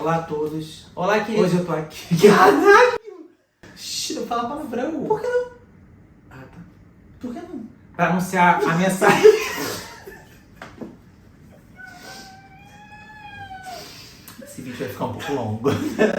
Olá a todos. Olá, querido. Hoje eu tô aqui. Caralho! Shhh, não fala palavrão. Por que não? Ah, tá. Por que não? Pra anunciar a mensagem. Esse vídeo vai ficar um pouco longo.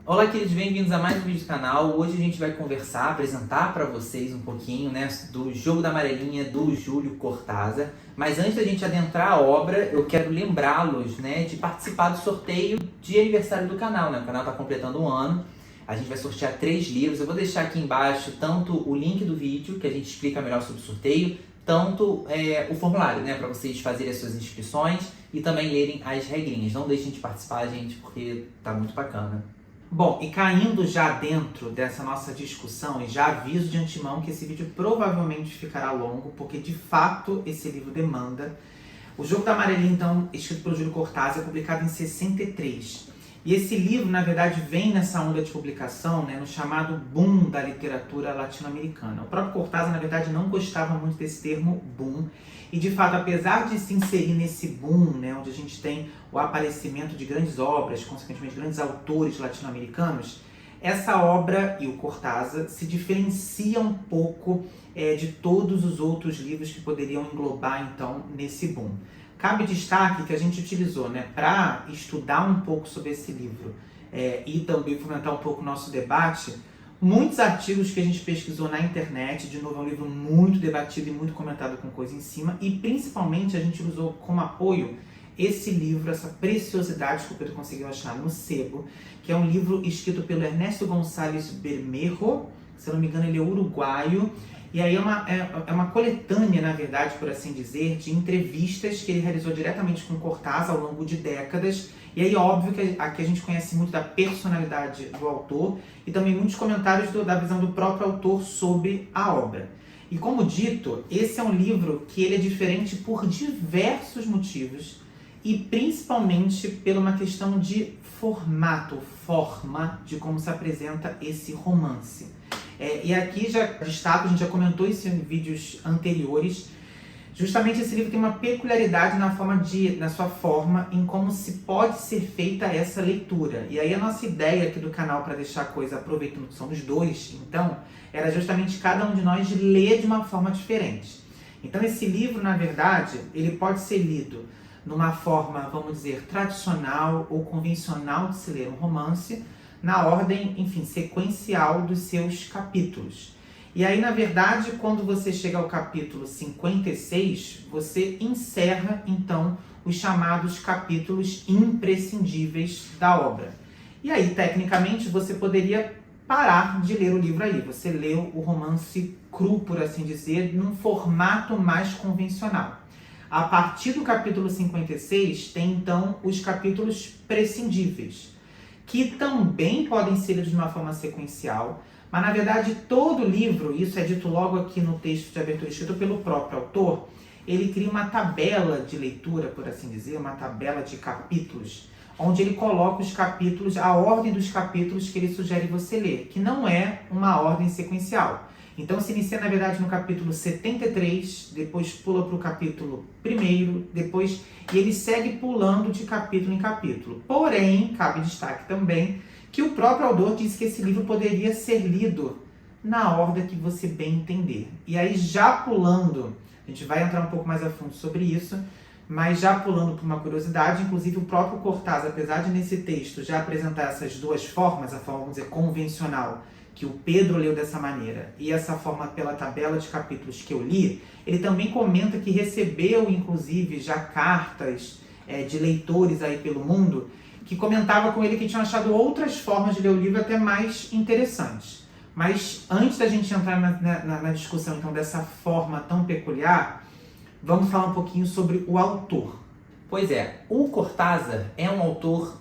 Olá, queridos, bem-vindos a mais um vídeo do canal. Hoje a gente vai conversar, apresentar pra vocês um pouquinho, né, do Jogo da Amarelinha, do Júlio Cortázar. Mas antes da gente adentrar a obra, eu quero lembrá-los, né, de participar do sorteio de aniversário do canal, né? O canal tá completando um ano. A gente vai sortear 3 livros. Eu vou deixar aqui embaixo tanto o link do vídeo, que a gente explica melhor sobre o sorteio, tanto o formulário, né, para vocês fazerem as suas inscrições e também lerem as regrinhas. Não deixem de participar, gente, porque tá muito bacana. Bom, e caindo já dentro dessa nossa discussão, e já aviso de antemão que esse vídeo provavelmente ficará longo, porque de fato esse livro demanda. O Jogo da Amarelinha, então, escrito pelo Júlio Cortázar, é publicado em 63. E esse livro, na verdade, vem nessa onda de publicação, né, no chamado boom da literatura latino-americana. O próprio Cortázar, na verdade, não gostava muito desse termo boom. E, de fato, apesar de se inserir nesse boom, né, onde a gente tem o aparecimento de grandes obras, consequentemente grandes autores latino-americanos, essa obra e o Cortázar se diferencia um pouco de todos os outros livros que poderiam englobar, então, nesse boom. Cabe destaque que a gente utilizou, né, para estudar um pouco sobre esse livro e também fomentar um pouco o nosso debate, muitos artigos que a gente pesquisou na internet. De novo, é um livro muito debatido e muito comentado com coisa em cima, e principalmente a gente usou como apoio esse livro, essa preciosidade que o Pedro conseguiu achar no sebo, que é um livro escrito pelo Ernesto González Bermejo, se eu não me engano ele é uruguaio. E aí é uma coletânea, na verdade, por assim dizer, de entrevistas que ele realizou diretamente com Cortázar ao longo de décadas. E aí, óbvio que aqui a gente conhece muito da personalidade do autor e também muitos comentários da visão do próprio autor sobre a obra. E como dito, esse é um livro que ele é diferente por diversos motivos e principalmente por uma questão de formato, forma de como se apresenta esse romance. E aqui já destaco, a gente já comentou isso em vídeos anteriores, justamente esse livro tem uma peculiaridade na sua forma, em como se pode ser feita essa leitura. E aí a nossa ideia aqui do canal, para deixar a coisa aproveitando que somos dois, então, era justamente cada um de nós ler de uma forma diferente. Então esse livro, na verdade, ele pode ser lido numa forma, vamos dizer, tradicional ou convencional de se ler um romance, na ordem, enfim, sequencial dos seus capítulos. E aí, na verdade, quando você chega ao capítulo 56, você encerra, então, os chamados capítulos imprescindíveis da obra. E aí, tecnicamente, você poderia parar de ler o livro aí. Você leu o romance cru, por assim dizer, num formato mais convencional. A partir do capítulo 56, tem, então, os capítulos prescindíveis, que também podem ser lidos de uma forma sequencial, mas na verdade todo livro, isso é dito logo aqui no texto de abertura escrito pelo próprio autor, ele cria uma tabela de leitura, por assim dizer, uma tabela de capítulos, onde ele coloca os capítulos, a ordem dos capítulos que ele sugere você ler, que não é uma ordem sequencial. Então se inicia, na verdade, no capítulo 73, depois pula para o capítulo 1º, depois, e ele segue pulando de capítulo em capítulo. Porém, cabe destaque também que o próprio autor disse que esse livro poderia ser lido na ordem que você bem entender. E aí, já pulando, a gente vai entrar um pouco mais a fundo sobre isso, mas já pulando por uma curiosidade, inclusive o próprio Cortázar, apesar de nesse texto já apresentar essas duas formas, a forma, vamos dizer, convencional, que o Pedro leu dessa maneira, e essa forma pela tabela de capítulos que eu li, ele também comenta que recebeu, inclusive, já cartas de leitores aí pelo mundo, que comentava com ele que tinham achado outras formas de ler o livro até mais interessantes. Mas antes da gente entrar na discussão, então, dessa forma tão peculiar, vamos falar um pouquinho sobre o autor. Pois é, o Cortázar é um autor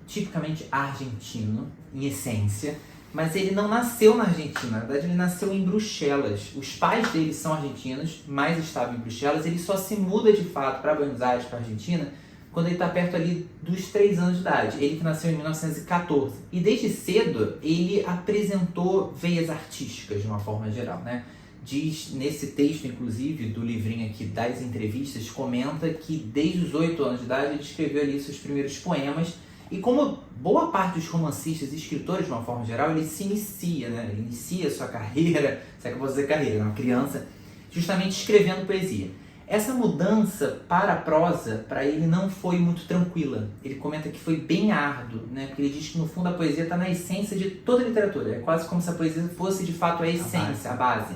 tipicamente argentino, em essência, mas ele não nasceu na Argentina, na verdade ele nasceu em Bruxelas. Os pais dele são argentinos, mas estavam em Bruxelas. Ele só se muda de fato para Buenos Aires, para a Argentina, quando ele está perto ali dos 3 anos de idade. Ele que nasceu em 1914. E desde cedo ele apresentou veias artísticas de uma forma geral, né? Diz nesse texto, inclusive, do livrinho aqui das entrevistas, comenta que desde os 8 anos de idade ele escreveu ali seus primeiros poemas E como boa parte dos romancistas e escritores, de uma forma geral, ele se inicia, né? Ele inicia a sua carreira, se é que eu vou dizer carreira, uma criança, justamente escrevendo poesia. Essa mudança para a prosa, para ele, não foi muito tranquila. Ele comenta que foi bem árduo, né? Porque ele diz que, no fundo, a poesia está na essência de toda a literatura. É quase como se a poesia fosse, de fato, a essência, a base.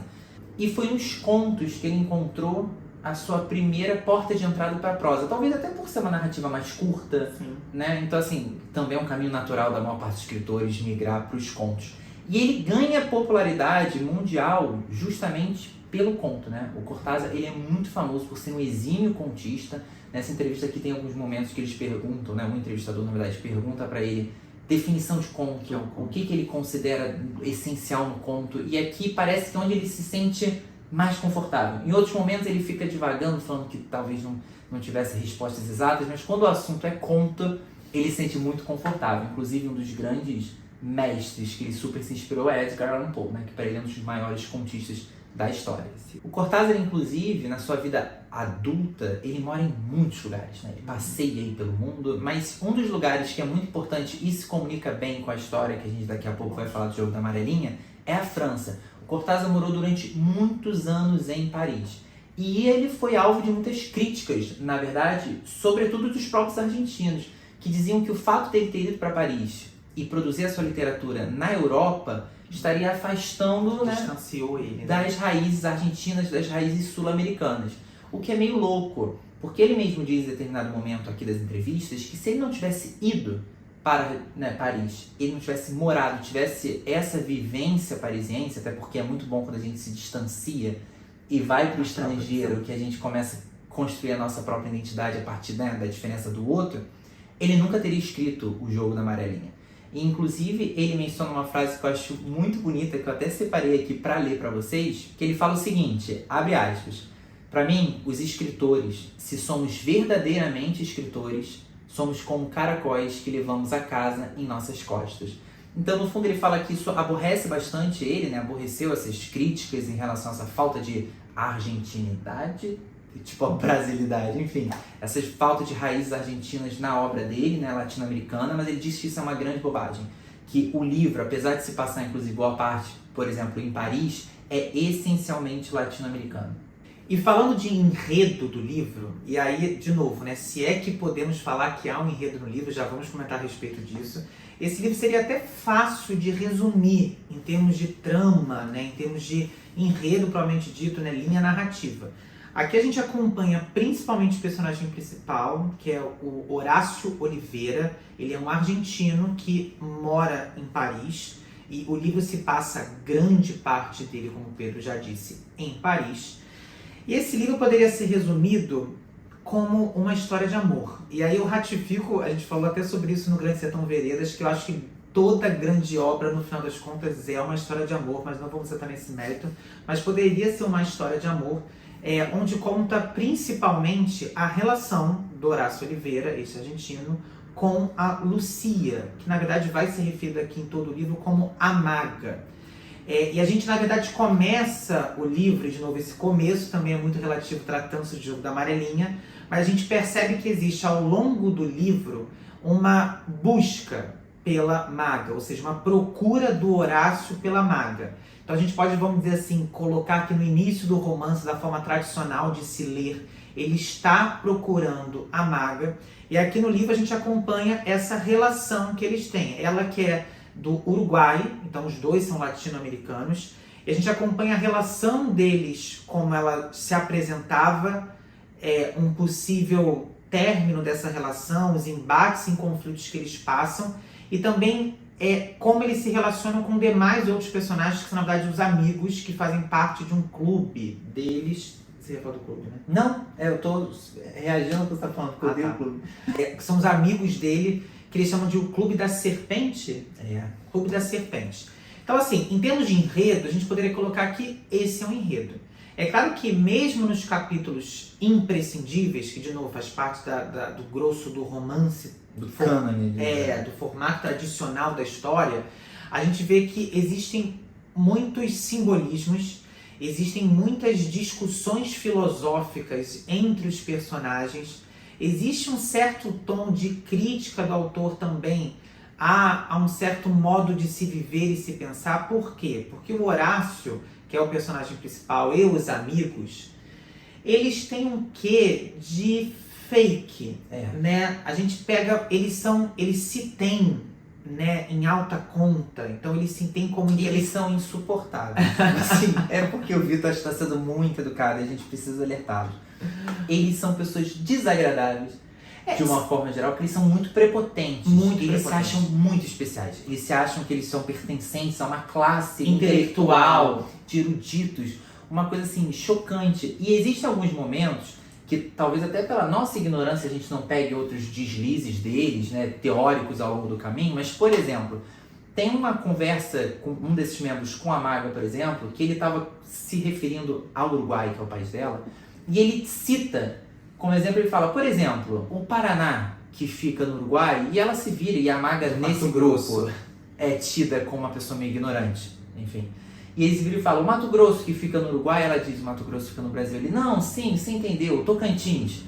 E foi nos contos que ele encontrou a sua primeira porta de entrada para a prosa. Talvez até por ser uma narrativa mais curta, né? Então, assim, também é um caminho natural da maior parte dos escritores migrar para os contos. E ele ganha popularidade mundial justamente pelo conto, né? O Cortázar, ele é muito famoso por ser um exímio contista. Nessa entrevista aqui tem alguns momentos que eles perguntam, né? Um entrevistador, na verdade, pergunta para ele definição de conto, o que ele considera essencial no conto. E aqui parece que é onde ele se sente mais confortável. Em outros momentos ele fica divagando, falando que talvez não tivesse respostas exatas, mas quando o assunto é conto, ele se sente muito confortável. Inclusive, um dos grandes mestres que ele super se inspirou é Edgar Allan Poe, né? Que para ele é um dos maiores contistas da história. O Cortázar, inclusive, na sua vida adulta, ele mora em muitos lugares, né? Ele passeia aí pelo mundo, mas um dos lugares que é muito importante e se comunica bem com a história, que a gente daqui a pouco vai falar do Jogo da Amarelinha, é a França. O Cortázar morou durante muitos anos em Paris. E ele foi alvo de muitas críticas, na verdade, sobretudo dos próprios argentinos, que diziam que o fato dele ter ido para Paris e produzir a sua literatura na Europa estaria afastando, né, distanciou ele, né, das raízes argentinas, das raízes sul-americanas. O que é meio louco, porque ele mesmo diz em determinado momento aqui das entrevistas que se ele não tivesse ido para, né, Paris, ele não tivesse morado, tivesse essa vivência parisiense, até porque é muito bom quando a gente se distancia e vai para o estrangeiro, que a gente começa a construir a nossa própria identidade a partir, né, da diferença do outro, ele nunca teria escrito O Jogo da Amarelinha. E, inclusive, ele menciona uma frase que eu acho muito bonita, que eu até separei aqui para ler para vocês, que ele fala o seguinte, abre aspas, para mim, os escritores, se somos verdadeiramente escritores, somos como caracóis que levamos a casa em nossas costas. Então, no fundo, ele fala que isso aborrece bastante ele, né? Aborreceu essas críticas em relação a essa falta de argentinidade, tipo a brasilidade, enfim, essas faltas de raízes argentinas na obra dele, né, latino-americana, mas ele diz que isso é uma grande bobagem, que o livro, apesar de se passar, inclusive, boa parte, por exemplo, em Paris, é essencialmente latino-americano. E falando de enredo do livro, e aí, de novo, né, se é que podemos falar que há um enredo no livro, já vamos comentar a respeito disso, esse livro seria até fácil de resumir em termos de trama, né, em termos de enredo, propriamente dito, né, linha narrativa. Aqui a gente acompanha principalmente o personagem principal, que é o Horácio Oliveira. Ele é um argentino que mora em Paris e o livro se passa grande parte dele, como o Pedro já disse, em Paris. E esse livro poderia ser resumido como uma história de amor. E aí eu ratifico, a gente falou até sobre isso no Grande Sertão Veredas, que eu acho que toda grande obra, no final das contas, é uma história de amor, mas não vamos entrar nesse mérito. Mas poderia ser uma história de amor, onde conta principalmente a relação do Horácio Oliveira, esse argentino, com a Lucia, que na verdade vai ser referida aqui em todo o livro como a Maga. E a gente na verdade começa o livro, de novo esse começo também é muito relativo, tratando-se do Jogo da Amarelinha, mas a gente percebe que existe ao longo do livro uma busca pela Maga, ou seja, uma procura do Horácio pela Maga. Então a gente pode, vamos dizer assim, colocar que no início do romance, da forma tradicional de se ler, ele está procurando a Maga, e aqui no livro a gente acompanha essa relação que eles têm. Ela que é do Uruguai, então os dois são latino-americanos, e a gente acompanha a relação deles, como ela se apresentava, um possível término dessa relação, os embates e conflitos que eles passam, e também como eles se relacionam com demais outros personagens, que são, na verdade, os amigos que fazem parte de um clube deles. Você ia falar do clube, né? Não, eu tô reagindo ao que você tá falando, porque eu odeio o clube. Que são os amigos dele, que eles chamam de o Clube da Serpente. Clube da Serpente. Então, assim, em termos de enredo, a gente poderia colocar que esse é um enredo. É claro que mesmo nos capítulos imprescindíveis, que de novo faz parte do grosso do romance, do cânone, do formato tradicional da história, a gente vê que existem muitos simbolismos, existem muitas discussões filosóficas entre os personagens, existe um certo tom de crítica do autor também a um certo modo de se viver e se pensar. Por quê? Porque o Horácio, que é o personagem principal, e os amigos, eles têm um quê de fake, né? A gente pega, eles se têm, né, em alta conta, então eles se têm como... Eles são insuportáveis. Assim, é porque o Vitor está sendo muito educado e a gente precisa alertá-los. Eles são pessoas desagradáveis, de uma forma geral, porque eles são muito prepotentes. Eles se acham muito especiais. Eles se acham que eles são pertencentes a uma classe intelectual, de eruditos, uma coisa assim, chocante. E existem alguns momentos que talvez até pela nossa ignorância a gente não pegue outros deslizes deles, né, teóricos ao longo do caminho, mas, por exemplo, tem uma conversa com um desses membros com a Maga, por exemplo, que ele estava se referindo ao Uruguai, que é o país dela, e ele cita, como exemplo, ele fala, por exemplo, o Paraná, que fica no Uruguai, e ela se vira, e a Maga nesse grupo é tida como uma pessoa meio ignorante, enfim. E eles viram e falam, o Mato Grosso que fica no Uruguai, ela diz, o Mato Grosso fica no Brasil. Ele, não, sim, você entendeu, Tocantins.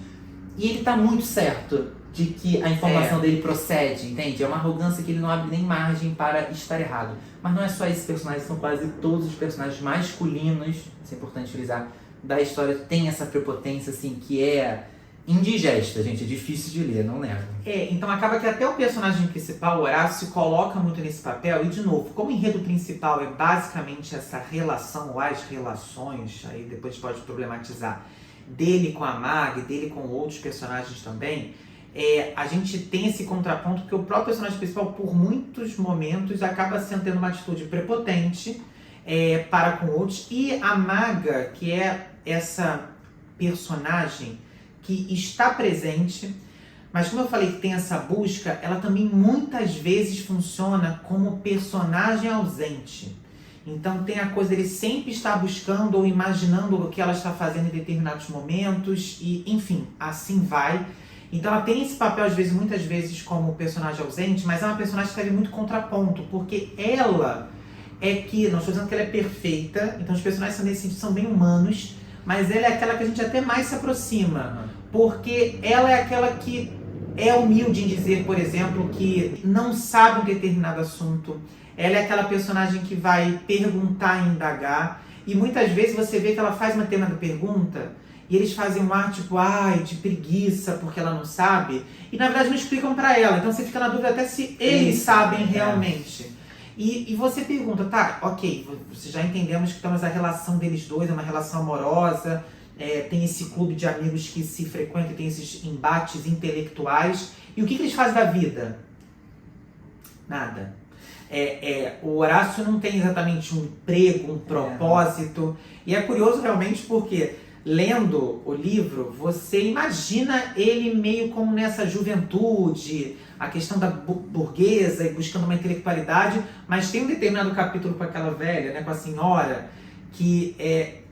E ele tá muito certo de que a informação dele procede, entende? É uma arrogância que ele não abre nem margem para estar errado. Mas não é só esses personagens, são quase todos os personagens masculinos, isso é importante frisar, da história, tem essa prepotência, assim, que é indigesta, gente, é difícil de ler, não nego. Então acaba que até o personagem principal, o Horácio, se coloca muito nesse papel, e de novo, como o enredo principal é basicamente essa relação, ou as relações, aí depois pode problematizar, dele com a Maga e dele com outros personagens também, a gente tem esse contraponto que o próprio personagem principal, por muitos momentos, acaba sendo tendo uma atitude prepotente para com outros, e a Maga, que é essa personagem que está presente, mas como eu falei que tem essa busca, ela também muitas vezes funciona como personagem ausente. Então tem a coisa dele sempre estar buscando ou imaginando o que ela está fazendo em determinados momentos, e enfim, assim vai. Então ela tem esse papel, às vezes, muitas vezes, como personagem ausente, mas é uma personagem que serve muito contraponto, porque ela é que, não estou dizendo que ela é perfeita, então os personagens nesse sentido são bem humanos, mas ela é aquela que a gente até mais se aproxima, porque ela é aquela que é humilde em dizer, por exemplo, que não sabe um determinado assunto. Ela é aquela personagem que vai perguntar e indagar, e muitas vezes você vê que ela faz uma determinada pergunta e eles fazem um ar tipo, de preguiça porque ela não sabe, e na verdade não explicam para ela, então você fica na dúvida até se eles sabem realmente. E você pergunta, tá, ok, já entendemos que temos a relação deles dois, é uma relação amorosa, tem esse clube de amigos que se frequentam, tem esses embates intelectuais, e o que eles fazem da vida? Nada. O Horácio não tem exatamente um emprego, um propósito, e é curioso realmente porque, lendo o livro, você imagina ele meio como nessa juventude, a questão da burguesa e buscando uma intelectualidade, mas tem um determinado capítulo com aquela velha, né, com a senhora, que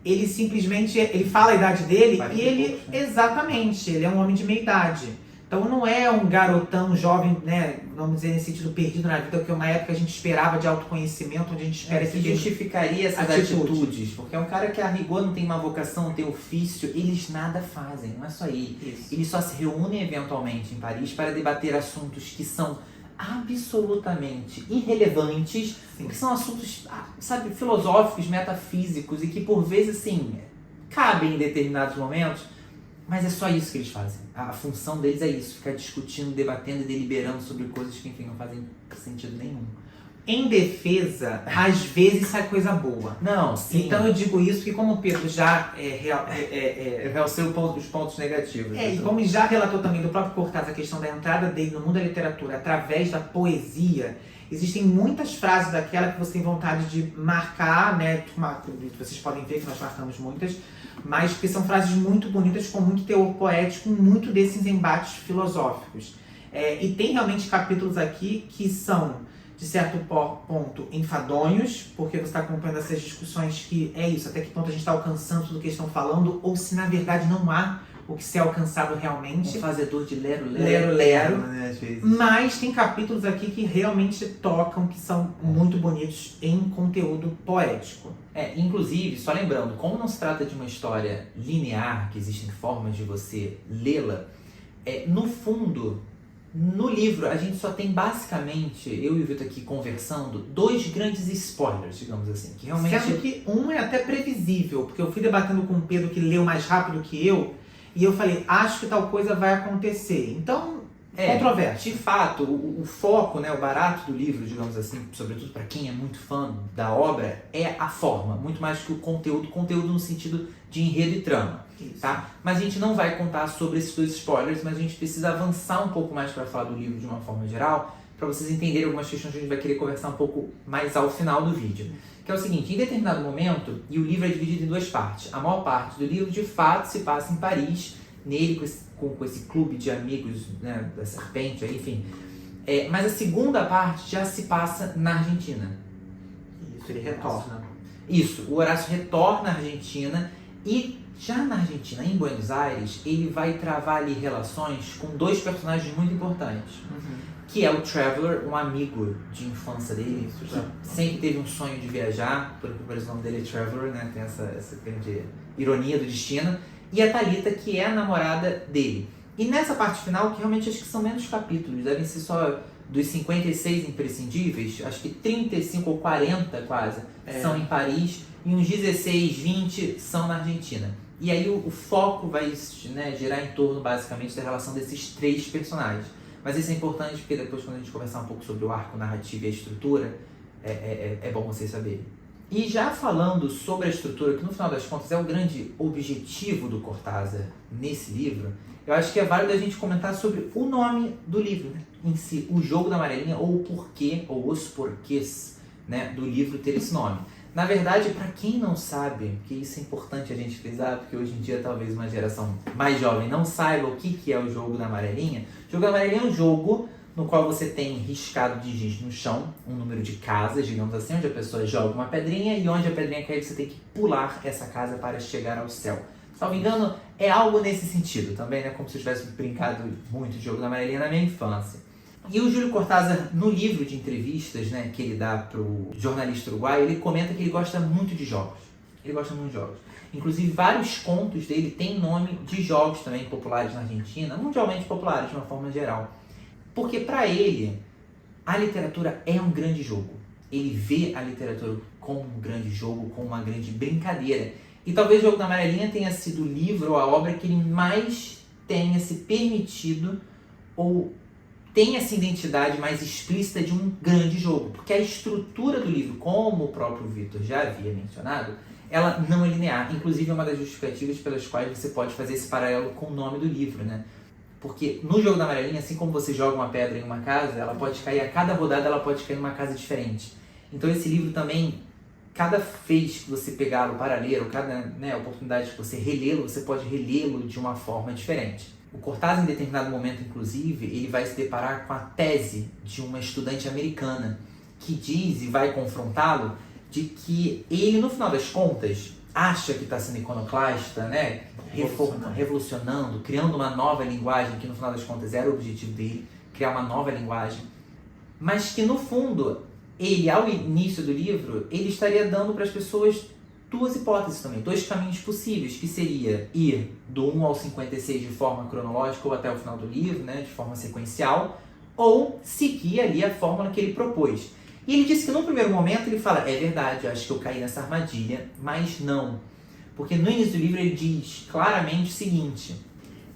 ele simplesmente, ele fala a idade dele e ele, exatamente, ele é um homem de meia idade. Então não é um garotão jovem, né, vamos dizer, nesse sentido, perdido na vida, que é uma época que a gente esperava de autoconhecimento, onde a gente espera que justificaria essas atitudes. Porque é um cara que a rigor não tem uma vocação, não tem ofício, eles nada fazem, não é só isso. Eles só se reúnem eventualmente em Paris para debater assuntos que são absolutamente irrelevantes, que são assuntos, sabe, filosóficos, metafísicos, e que por vezes, assim, cabem em determinados momentos, mas é só isso que eles fazem. A função deles é isso, ficar discutindo, debatendo e deliberando sobre coisas que, enfim, não fazem sentido nenhum. Em defesa, às vezes sai coisa boa. Não, sim. Então eu digo isso porque, como o Pedro já realceu os pontos negativos. E como já relatou também do próprio Cortázar a questão da entrada dele no mundo da literatura através da poesia, existem muitas frases daquela que você tem vontade de marcar, né? Vocês podem ver que nós marcamos muitas, mas que são frases muito bonitas, com muito teor poético, muito desses embates filosóficos. E tem realmente capítulos aqui que são, de certo ponto, enfadonhos, porque você está acompanhando essas discussões que é isso, até que ponto a gente está alcançando tudo o que eles estão falando, ou se na verdade não há o que ser alcançado realmente. Um fazedor de lero-lero. Lero-lero. Né, às vezes. Mas tem capítulos aqui que realmente tocam, que são muito bonitos em conteúdo poético. Inclusive, só lembrando, como não se trata de uma história linear, que existem formas de você lê-la, no fundo, no livro, a gente só tem basicamente, eu e o Vitor aqui conversando, 2 grandes spoilers, digamos assim. Que realmente... Sendo que um é até previsível, porque eu fui debatendo com o Pedro, que leu mais rápido que eu, e eu falei, acho que tal coisa vai acontecer. Então, controverso. De fato, o foco, né, o barato do livro, digamos assim, sobretudo para quem é muito fã da obra, é a forma, muito mais que o conteúdo no sentido de enredo e trama. Tá? Mas a gente não vai contar sobre esses 2 spoilers, mas a gente precisa avançar um pouco mais para falar do livro de uma forma geral, para vocês entenderem algumas questões que a gente vai querer conversar um pouco mais ao final do vídeo. Que é o seguinte, em determinado momento, e o livro é dividido em 2 partes, a maior parte do livro de fato se passa em Paris, nele com esse clube de amigos, né, da serpente, enfim. Mas a segunda parte já se passa na Argentina. Isso, ele retorna. Isso, o Horácio retorna à Argentina e já na Argentina, em Buenos Aires, ele vai travar ali relações com 2 personagens muito importantes. Que é o Traveler, um amigo de infância dele, que sempre teve um sonho de viajar, por isso o nome dele é Traveler, né? Tem essa grande ironia do destino. E a Thalita, que é a namorada dele. E nessa parte final, que realmente acho que são menos capítulos, devem ser só dos 56 imprescindíveis, acho que 35 ou 40 quase são em Paris, e uns 16, 20 são na Argentina. E aí o foco vai, né, girar em torno basicamente da relação desses 3 personagens. Mas isso é importante porque depois, quando a gente conversar um pouco sobre o arco narrativo e a estrutura, é bom vocês saberem. E já falando sobre a estrutura, que no final das contas é o grande objetivo do Cortázar nesse livro, eu acho que é válido a gente comentar sobre o nome do livro, né, em si, O Jogo da Amarelinha, ou o porquê, ou os porquês, né, do livro ter esse nome. Na verdade, para quem não sabe, que isso é importante a gente frisar, porque hoje em dia talvez uma geração mais jovem não saiba o que é o Jogo da Amarelinha. O Jogo da Amarelinha é um jogo no qual você tem riscado de giz no chão, um número de casas, digamos assim, onde a pessoa joga uma pedrinha e onde a pedrinha cai você tem que pular essa casa para chegar ao céu. Salvo engano, é algo nesse sentido também, né? Como se eu tivesse brincado muito de Jogo da Amarelinha na minha infância. E o Júlio Cortázar, no livro de entrevistas, né, que ele dá para o jornalista uruguaio, ele comenta que ele gosta muito de jogos. Ele gosta muito de jogos. Inclusive, vários contos dele têm nome de jogos também populares na Argentina, mundialmente populares de uma forma geral. Porque para ele, a literatura é um grande jogo. Ele vê a literatura como um grande jogo, como uma grande brincadeira. E talvez o Jogo da Amarelinha tenha sido o livro ou a obra que ele mais tenha se permitido ou tem essa identidade mais explícita de um grande jogo, porque a estrutura do livro, como o próprio Vitor já havia mencionado, ela não é linear. Inclusive é uma das justificativas pelas quais você pode fazer esse paralelo com o nome do livro, né? Porque no Jogo da Amarelinha, assim como você joga uma pedra em uma casa, ela pode cair, a cada rodada ela pode cair numa casa diferente. Então esse livro também, cada vez que você pegá-lo para ler, ou cada, né, oportunidade que você relê-lo, você pode relê-lo de uma forma diferente. O Cortázar, em determinado momento, inclusive, ele vai se deparar com a tese de uma estudante americana que diz e vai confrontá-lo de que ele, no final das contas, acha que está sendo iconoclasta, né? Revolucionando, criando uma nova linguagem, que no final das contas era o objetivo dele, criar uma nova linguagem, mas que no fundo, ele, ao início do livro, ele estaria dando para as pessoas 2 hipóteses também, 2 caminhos possíveis, que seria ir do 1 ao 56 de forma cronológica ou até o final do livro, né, de forma sequencial, ou seguir ali a fórmula que ele propôs. E ele disse que no primeiro momento ele fala, é verdade, acho que eu caí nessa armadilha, mas não. Porque no início do livro ele diz claramente o seguinte,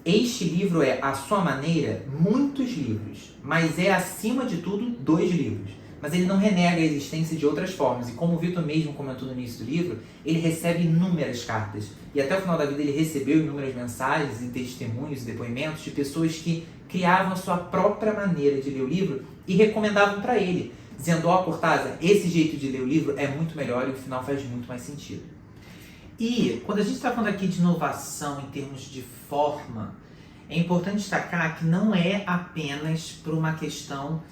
este livro é, à sua maneira, muitos livros, mas é, acima de tudo, 2 livros. Mas ele não renega a existência de outras formas. E como o Vitor mesmo comentou no início do livro, ele recebe inúmeras cartas. E até o final da vida ele recebeu inúmeras mensagens e testemunhos e depoimentos de pessoas que criavam a sua própria maneira de ler o livro e recomendavam para ele, dizendo, ó, Cortázar, esse jeito de ler o livro é muito melhor e o final faz muito mais sentido. E quando a gente está falando aqui de inovação em termos de forma, é importante destacar que não é apenas por uma questão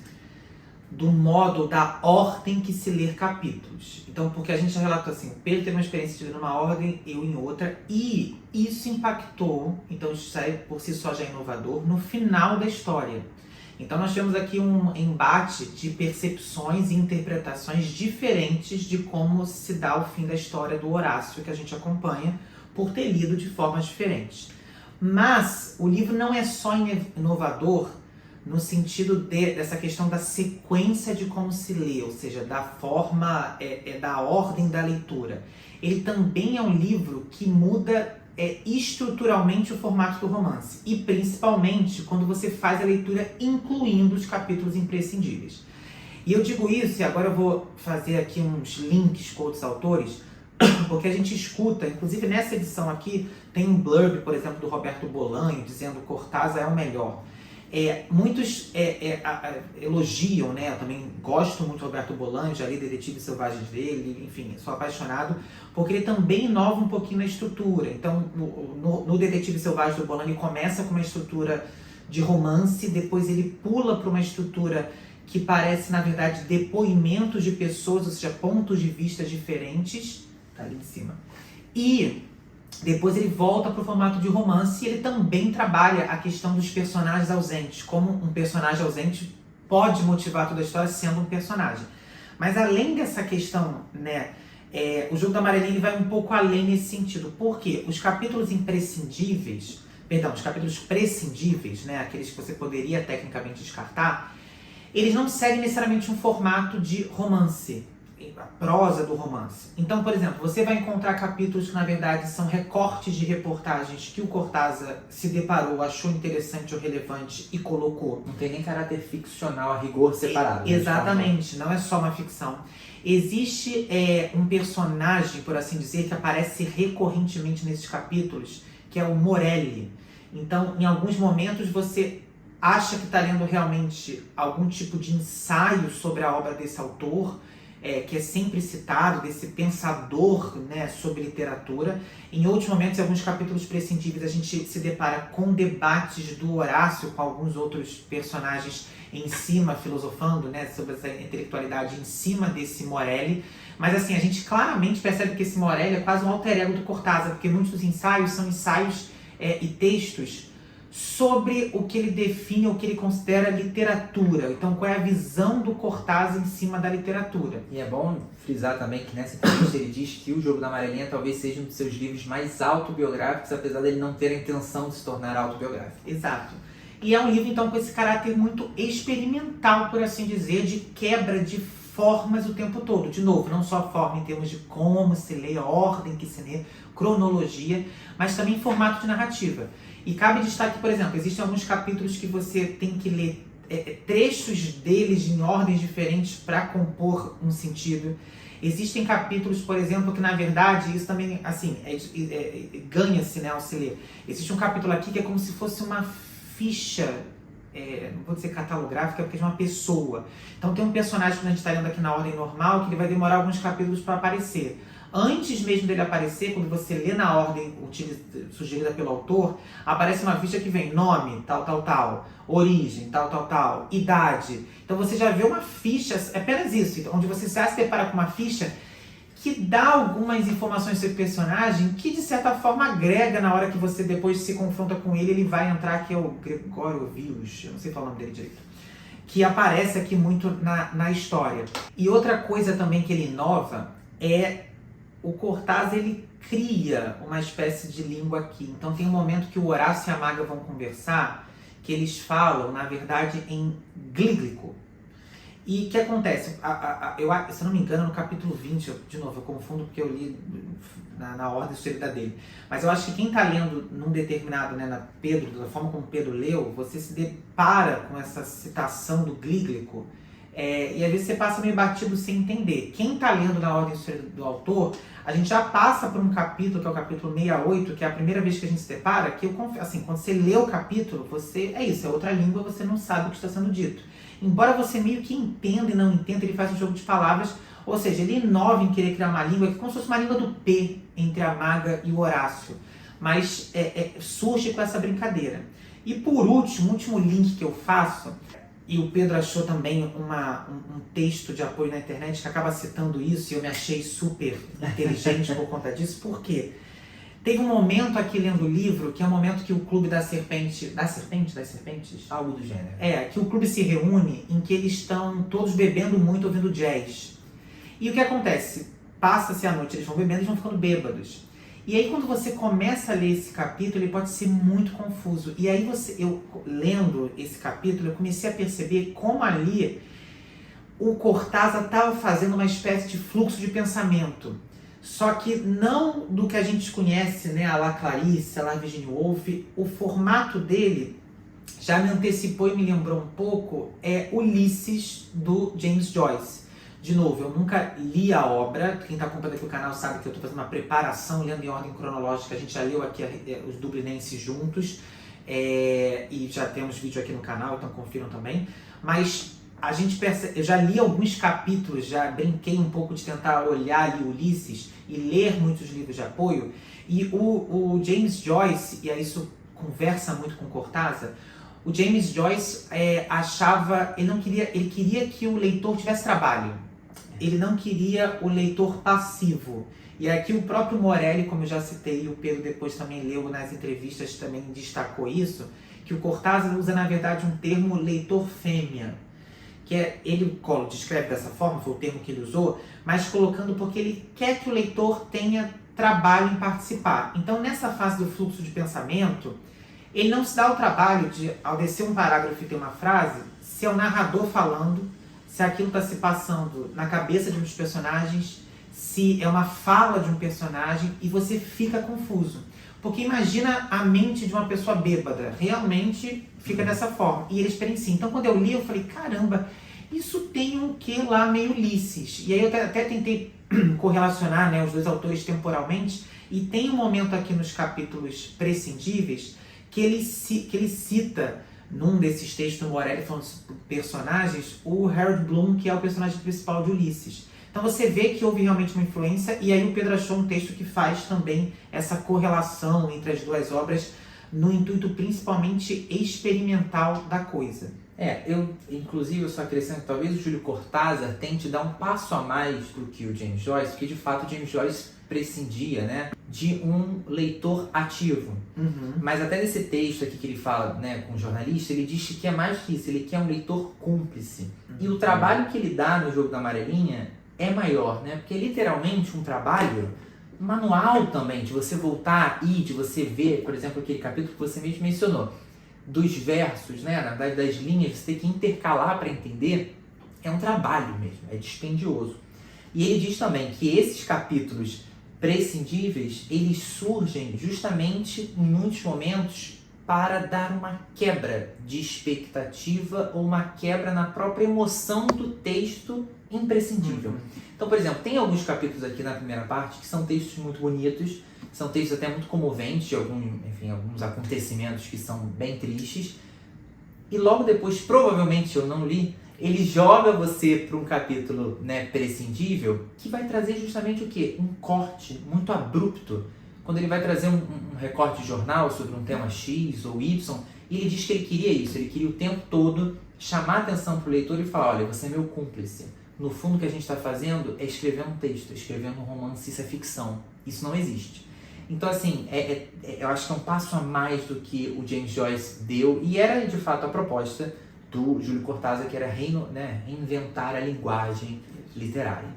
do modo, da ordem que se lê capítulos. Então, porque a gente já relatou assim, o Pedro teve uma experiência de ler numa ordem, eu em outra, e isso impactou, então isso por si só já é inovador, no final da história. Então nós temos aqui um embate de percepções e interpretações diferentes de como se dá o fim da história do Horácio, que a gente acompanha, por ter lido de formas diferentes. Mas o livro não é só inovador no sentido dessa questão da sequência de como se lê, ou seja, da forma, da ordem da leitura. Ele também é um livro que muda estruturalmente o formato do romance, e principalmente quando você faz a leitura incluindo os capítulos imprescindíveis. E eu digo isso, e agora eu vou fazer aqui uns links com outros autores, porque a gente escuta, inclusive nessa edição aqui, tem um blurb, por exemplo, do Roberto Bolanho, dizendo que Cortázar é o melhor. Muitos elogiam, né? Eu também gosto muito do Roberto Bolanho, já li Detetives Selvagens dele, enfim, sou apaixonado, porque ele também inova um pouquinho na estrutura. Então, no Detetive Selvagem do Bolanho, ele começa com uma estrutura de romance, depois ele pula para uma estrutura que parece, na verdade, depoimentos de pessoas, ou seja, pontos de vista diferentes, tá ali em cima. E depois ele volta para o formato de romance e ele também trabalha a questão dos personagens ausentes, como um personagem ausente pode motivar toda a história sendo um personagem. Mas além dessa questão, né, o Jogo da Amarelinha ele vai um pouco além nesse sentido. Porque os capítulos os capítulos prescindíveis, né, aqueles que você poderia tecnicamente descartar, eles não seguem necessariamente um formato de romance, a prosa do romance. Então, por exemplo, você vai encontrar capítulos que, na verdade, são recortes de reportagens que o Cortázar se deparou, achou interessante ou relevante e colocou. Não tem nem caráter ficcional a rigor separado. Exatamente, não é só uma ficção. Existe um personagem, por assim dizer, que aparece recorrentemente nesses capítulos, que é o Morelli. Então, em alguns momentos, você acha que está lendo realmente algum tipo de ensaio sobre a obra desse autor, que é sempre citado, desse pensador, né, sobre literatura. Em outros momentos, em alguns capítulos prescindíveis, a gente se depara com debates do Horácio, com alguns outros personagens em cima, filosofando, né, sobre essa intelectualidade em cima desse Morelli. Mas assim, a gente claramente percebe que esse Morelli é quase um alter ego do Cortázar, porque muitos dos ensaios são ensaios e textos sobre o que ele define, o que ele considera literatura. Então, qual é a visão do Cortázar em cima da literatura. E é bom frisar também que nessa entrevista ele diz que O Jogo da Amarelinha talvez seja um dos seus livros mais autobiográficos, apesar dele não ter a intenção de se tornar autobiográfico. Exato. E é um livro, então, com esse caráter muito experimental, por assim dizer, de quebra de formas o tempo todo. De novo, não só forma em termos de como se lê, a ordem que se lê, cronologia, mas também formato de narrativa. E cabe destaque, por exemplo, existem alguns capítulos que você tem que ler trechos deles em ordens diferentes para compor um sentido. Existem capítulos, por exemplo, que na verdade, isso também, assim, ganha-se, né, ao se ler. Existe um capítulo aqui que é como se fosse uma ficha, não vou dizer catalográfica, porque é de uma pessoa. Então tem um personagem que a gente está lendo aqui na ordem normal, que ele vai demorar alguns capítulos para aparecer. Antes mesmo dele aparecer, quando você lê na ordem sugerida pelo autor, aparece uma ficha que vem nome, tal, origem, tal, idade. Então você já vê uma ficha, é apenas isso, onde você já se depara com uma ficha que dá algumas informações sobre o personagem que, de certa forma, agrega na hora que você depois se confronta com ele, ele vai entrar, que é o Gregório Vius, eu não sei falar o nome dele direito, que aparece aqui muito na história. E outra coisa também que ele inova é o Cortázar, ele cria uma espécie de língua aqui. Então tem um momento que o Horácio e a Maga vão conversar, que eles falam, na verdade, em glíglico. E o que acontece? Se eu não me engano, no capítulo 20, de novo, eu confundo porque eu li na ordem sugerida dele. Mas eu acho que quem está lendo num determinado, né, da forma como Pedro leu, você se depara com essa citação do glíglico, e às vezes você passa meio batido sem entender. Quem está lendo na ordem do autor, a gente já passa por um capítulo, que é o capítulo 68, que é a primeira vez que a gente se depara, que assim, quando você lê o capítulo, é outra língua, você não sabe o que está sendo dito. Embora você meio que entenda e não entenda, ele faz um jogo de palavras, ou seja, ele inova em querer criar uma língua que é como se fosse uma língua do P entre a Maga e o Horácio, mas surge com essa brincadeira. E por último, o último link que eu faço, e o Pedro achou também um texto de apoio na internet que acaba citando isso, e eu me achei super inteligente por conta disso. Por quê? Teve um momento aqui lendo o livro, que é um momento que o Clube das Serpentes, algo do gênero. Que o clube se reúne, em que eles estão todos bebendo muito, ouvindo jazz. E o que acontece? Passa-se a noite, eles vão bebendo e vão ficando bêbados. E aí quando você começa a ler esse capítulo, ele pode ser muito confuso. E aí eu lendo esse capítulo, eu comecei a perceber como ali o Cortázar estava fazendo uma espécie de fluxo de pensamento. Só que não do que a gente conhece, né, a la Clarice, a la Virginia Woolf. O formato dele já me antecipou e me lembrou um pouco Ulisses, do James Joyce. De novo, eu nunca li a obra. Quem está acompanhando aqui o canal sabe que eu estou fazendo uma preparação, lendo em ordem cronológica. A gente já leu aqui os Dublinenses juntos, e já temos vídeo aqui no canal, então confiram também. Mas a gente percebe, eu já li alguns capítulos, já brinquei um pouco de tentar olhar ali Ulisses e ler muitos livros de apoio. E o James Joyce, e isso conversa muito com Cortázar, o James Joyce ele queria que o leitor tivesse trabalho. Ele não queria o leitor passivo. E aqui o próprio Morelli, como eu já citei, e o Pedro depois também leu nas entrevistas, também destacou isso, que o Cortázar usa, na verdade, um termo leitor fêmea. Ele descreve dessa forma, foi o termo que ele usou, mas colocando porque ele quer que o leitor tenha trabalho em participar. Então, nessa fase do fluxo de pensamento, ele não se dá o trabalho de, ao descer um parágrafo e ter uma frase, se é o narrador falando, se aquilo está se passando na cabeça de um dos personagens, se é uma fala de um personagem, e você fica confuso. Porque imagina a mente de uma pessoa bêbada, realmente fica dessa forma, e ele experiencia. Então quando eu li, eu falei, caramba, isso tem um quê lá meio Ulisses. E aí eu até tentei correlacionar, né, os dois autores temporalmente, e tem um momento aqui nos capítulos prescindíveis que ele cita, num desses textos do Morelli falando sobre personagens, o Harold Bloom, que é o personagem principal de Ulisses. Então você vê que houve realmente uma influência, e aí o Pedro achou um texto que faz também essa correlação entre as duas obras, no intuito principalmente experimental da coisa. Inclusive, eu só acrescento que talvez o Júlio Cortázar tente dar um passo a mais do que o James Joyce, porque de fato o James Joyce prescindia, né, de um leitor ativo. Mas até nesse texto aqui que ele fala, né, com o jornalista, ele diz que é mais que isso, ele quer um leitor cúmplice. E o trabalho que ele dá no Jogo da Amarelinha é maior, né, porque é literalmente um trabalho manual também, de você voltar e de você ver, por exemplo, aquele capítulo que você mesmo mencionou, dos versos, né, na verdade das linhas, você tem que intercalar para entender, é um trabalho mesmo, é dispendioso. E ele diz também que esses capítulos prescindíveis, eles surgem justamente em muitos momentos para dar uma quebra de expectativa ou uma quebra na própria emoção do texto imprescindível. Então, por exemplo, tem alguns capítulos aqui na primeira parte que são textos muito bonitos, são textos até muito comoventes, de alguns acontecimentos que são bem tristes, e logo depois, provavelmente eu não li, ele joga você para um capítulo, né, prescindível, que vai trazer justamente o quê? Um corte muito abrupto. Quando ele vai trazer um recorte de jornal sobre um tema X ou Y, e ele diz que ele queria isso, ele queria o tempo todo chamar a atenção para o leitor e falar, olha, você é meu cúmplice. No fundo, o que a gente está fazendo é escrever um texto, escrever um romance, isso é ficção. Isso não existe. Então, assim, eu acho que é um passo a mais do que o James Joyce deu, e era, de fato, a proposta do Júlio Cortázar, que era reinventar a linguagem literária.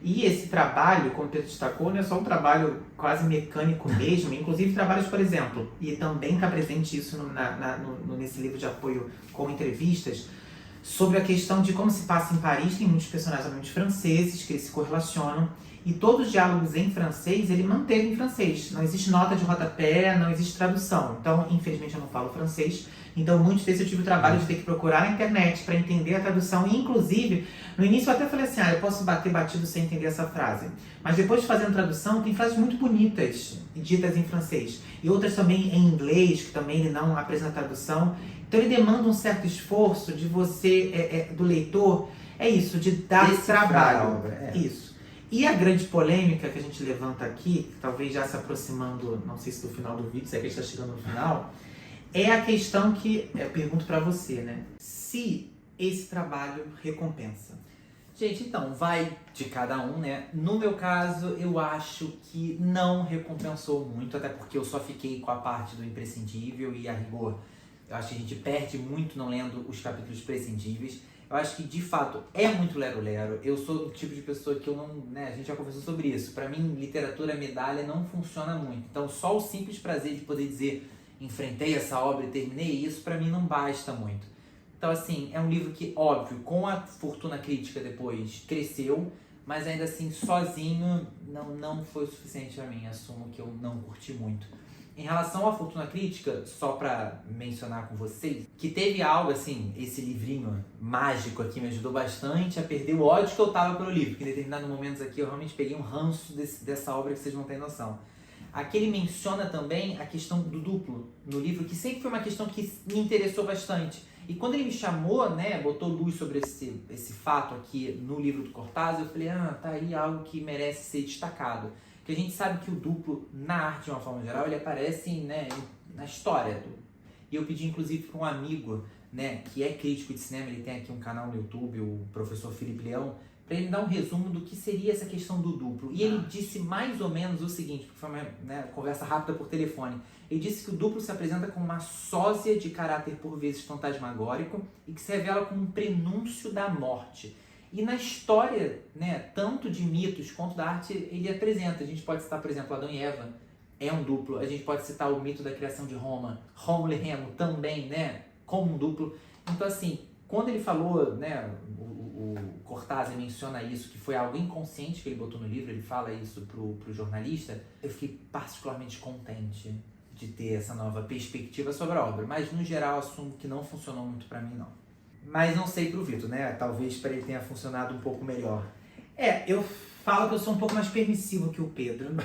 E esse trabalho, como o Pedro destacou, não é só um trabalho quase mecânico mesmo, inclusive trabalhos, por exemplo, e também está presente isso nesse livro de apoio com entrevistas, sobre a questão de como se passa em Paris. Tem muitos personagens, muitos franceses, que eles se correlacionam, e todos os diálogos em francês ele manteve em francês. Não existe nota de rodapé, não existe tradução. Então, infelizmente, eu não falo francês. Então, muitos desses eu tive o trabalho de ter que procurar na internet para entender a tradução. E, inclusive, no início eu até falei assim, eu posso bater batido sem entender essa frase. Mas depois de fazer a tradução, tem frases muito bonitas, ditas em francês. E outras também em inglês, que também ele não apresenta tradução. Então, ele demanda um certo esforço de você, do leitor, de dar trabalho. Isso. E a grande polêmica que a gente levanta aqui, talvez já se aproximando, não sei se do final do vídeo, se é que a gente está chegando no final, é a questão que eu pergunto para você, né? Se esse trabalho recompensa. Gente, então, vai de cada um, né? No meu caso, eu acho que não recompensou muito, até porque eu só fiquei com a parte do imprescindível e, a rigor, eu acho que a gente perde muito não lendo os capítulos prescindíveis. Eu acho que, de fato, é muito lero-lero. Eu sou do tipo de pessoa que eu não... né, a gente já conversou sobre isso. Pra mim, literatura medalha não funciona muito. Então, só o simples prazer de poder dizer enfrentei essa obra e terminei isso, pra mim não basta muito. Então, assim, é um livro que, óbvio, com a fortuna crítica depois, cresceu, mas ainda assim, sozinho, não foi o suficiente pra mim. Assumo que eu não curti muito. Em relação à fortuna crítica, só pra mencionar com vocês, que teve algo assim, esse livrinho mágico aqui me ajudou bastante a perder o ódio que eu tava pelo livro, porque em determinados momentos aqui eu realmente peguei um ranço dessa obra que vocês não têm noção. Aqui ele menciona também a questão do duplo no livro, que sempre foi uma questão que me interessou bastante. E quando ele me chamou, né, botou luz sobre esse fato aqui no livro do Cortázar, eu falei, tá aí algo que merece ser destacado. Porque a gente sabe que o duplo, na arte de uma forma geral, ele aparece, né, na história. E eu pedi inclusive para um amigo, né, que é crítico de cinema, ele tem aqui um canal no YouTube, o professor Felipe Leão, para ele dar um resumo do que seria essa questão do duplo. E ele disse mais ou menos o seguinte, porque foi uma, né, conversa rápida por telefone. Ele disse que o duplo se apresenta como uma sósia de caráter por vezes fantasmagórico e que se revela como um prenúncio da morte. E na história, né, tanto de mitos quanto da arte, ele apresenta. A gente pode citar, por exemplo, Adão e Eva, é um duplo. A gente pode citar o mito da criação de Roma, Rômulo e Remo também, né, como um duplo. Então, assim, quando ele falou, né, o Cortázar menciona isso, que foi algo inconsciente que ele botou no livro, ele fala isso pro jornalista, eu fiquei particularmente contente de ter essa nova perspectiva sobre a obra. Mas, no geral, assumo que não funcionou muito pra mim, não. Mas não sei pro Vitor, né? Talvez para ele tenha funcionado um pouco melhor. Eu falo que eu sou um pouco mais permissivo que o Pedro.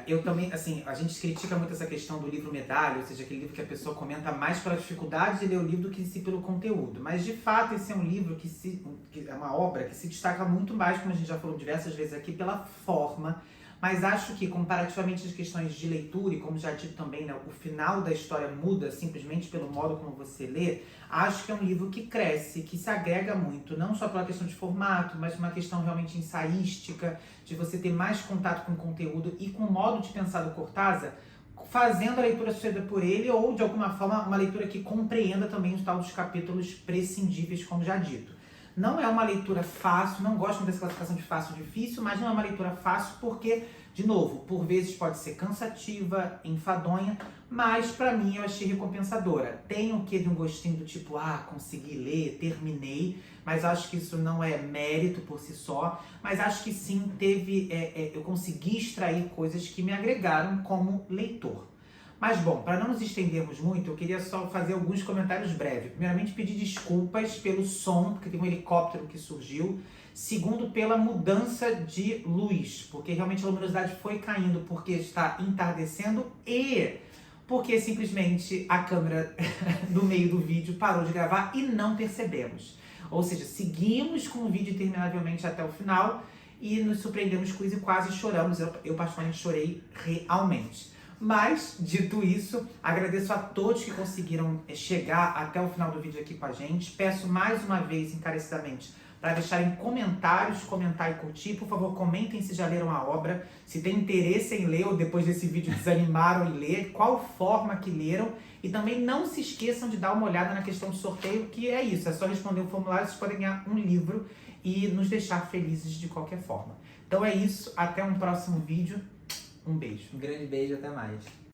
Eu também, assim, a gente critica muito essa questão do livro medalha, ou seja, aquele livro que a pessoa comenta mais pela dificuldade de ler o livro do que se pelo conteúdo. Mas, de fato, esse é um livro que é uma obra que se destaca muito mais, como a gente já falou diversas vezes aqui, pela forma. Mas acho que, comparativamente às questões de leitura, e como já dito também, né, o final da história muda simplesmente pelo modo como você lê, acho que é um livro que cresce, que se agrega muito, não só pela questão de formato, mas uma questão realmente ensaística, de você ter mais contato com o conteúdo e com o modo de pensar do Cortázar, fazendo a leitura sucedida por ele, ou, de alguma forma, uma leitura que compreenda também os tal dos capítulos prescindíveis, como já dito. Não é uma leitura fácil, não gosto muito dessa classificação de fácil e difícil, mas não é uma leitura fácil porque, de novo, por vezes pode ser cansativa, enfadonha, mas pra mim eu achei recompensadora. Tem o quê de um gostinho do tipo, consegui ler, terminei, mas acho que isso não é mérito por si só, mas acho que sim, eu consegui extrair coisas que me agregaram como leitor. Mas bom, para não nos estendermos muito, eu queria só fazer alguns comentários breves. Primeiramente, pedir desculpas pelo som, porque tem um helicóptero que surgiu. Segundo, pela mudança de luz, porque realmente a luminosidade foi caindo porque está entardecendo e porque simplesmente a câmera no meio do vídeo parou de gravar e não percebemos. Ou seja, seguimos com o vídeo interminavelmente até o final e nos surpreendemos com isso e quase choramos. Eu particularmente chorei realmente. Mas, dito isso, agradeço a todos que conseguiram chegar até o final do vídeo aqui com a gente. Peço mais uma vez, encarecidamente, para deixarem comentários, comentar e curtir. Por favor, comentem se já leram a obra, se tem interesse em ler ou depois desse vídeo desanimaram em ler, qual forma que leram. E também não se esqueçam de dar uma olhada na questão do sorteio, que é isso, é só responder o formulário, vocês podem ganhar um livro e nos deixar felizes de qualquer forma. Então é isso, até um próximo vídeo. Um beijo. Um grande beijo, até mais.